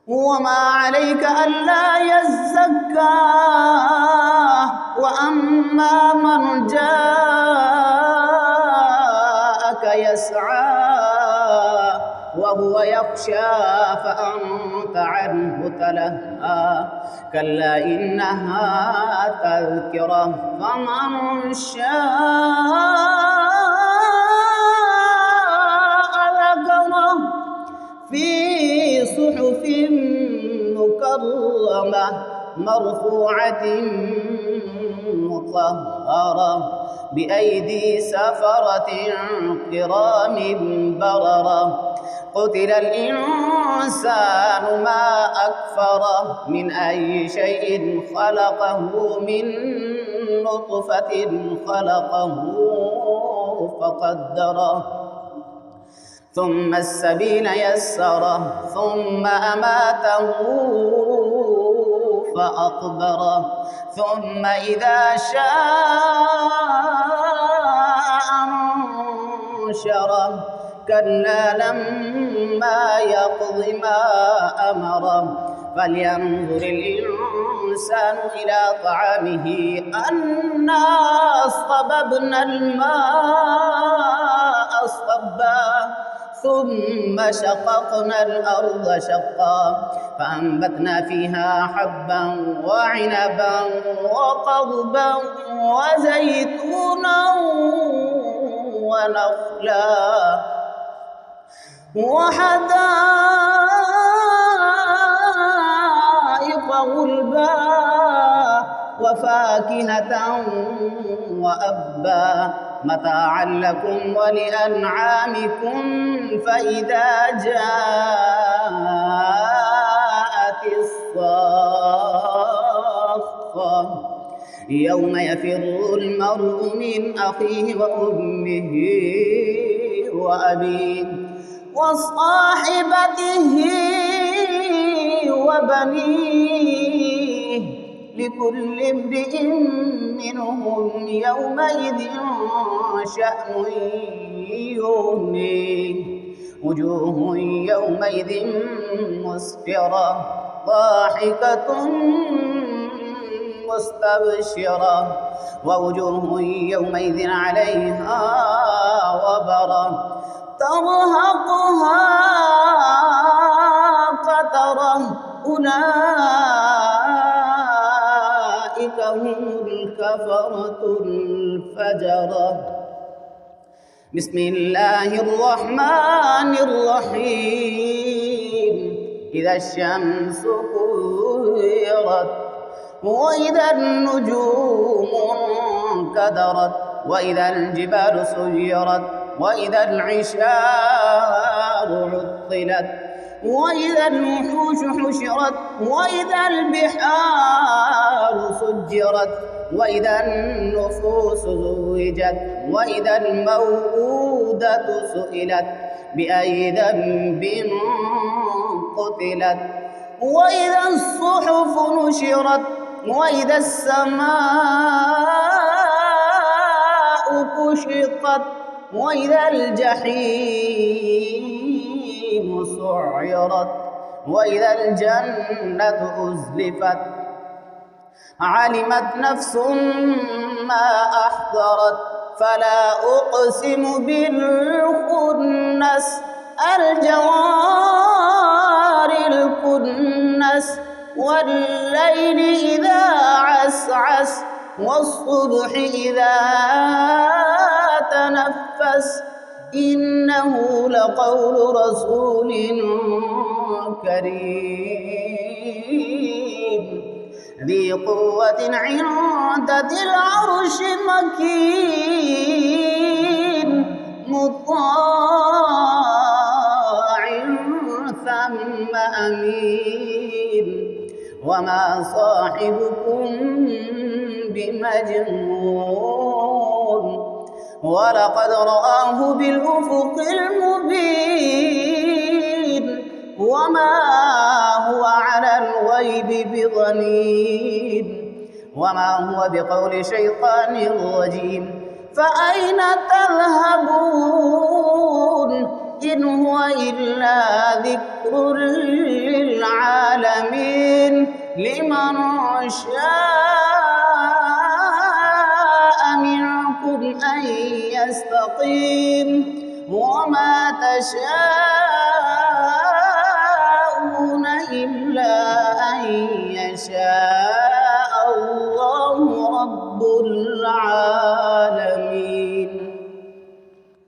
وما عليك ألا يزكى وأما من جاءك يسعى وهو يخشى فأنت عنه تلهى كلا إنها تذكرة فمن شاء ذكره في صحف مكرمة مرفوعة مطهرة بأيدي سفرة كرام بررة قتل الإنسان ما أكفره من أي شيء خلقه من نطفة خلقه فقدره ثم السبيل يسره ثم أماته فأقبره ثم إذا شاء أنشره كلا لما يقض ما أمره فلينظر الإنسان إلى طعامه أنا صببنا الماء صبا ثم شققنا الأرض شقا فأنبتنا فيها حبا وعنبا وقضبا وزيتونا ونخلا وحدائق غلبا وفاكهة وأبا متاعا لكم ولأنعامكم فإذا جاءت الصاخة يوم يفر المرء من أخيه وأمه وأبيه وصاحبته وبنيه لكل امرئ منهم يومئذ شأن يغنيه وجوه يومئذ مسفرة ضاحكة مستبشرة ووجوه يومئذ عليها غبرة ترهقها قترة أولئك هم الكفرة الفجرة بسم الله الرحمن الرحيم إذا الشمس كورت وإذا النجوم انكدرت وإذا الجبال سيرت وإذا العشار عطلت وإذا الوحوش حشرت وإذا البحار سجرت وإذا النفوس زوجت وإذا الموءودة سئلت بأي ذنب قتلت وإذا الصحف نشرت وإذا السماء كشطت وإذا الجحيم سعرت وإذا الجنة أزلفت علمت نفس ما أحضرت فلا أقسم بالخنس الجوار الكنس والليل إذا عسعس والصبح إذا تنفس إنه لقول رسول كريم ذي قوة عند ذي العرش مكين مطاع ثم أمين وما صاحبكم بمجنون ولقد رآه بالأفق المبين وما هو على الغيب بضنين وما هو بقول شيطان رجيم فأين تذهبون إن هو إلا ذكر للعالمين الدين لمن شاء منكم أن يستقيم وما تشاءون إلا أن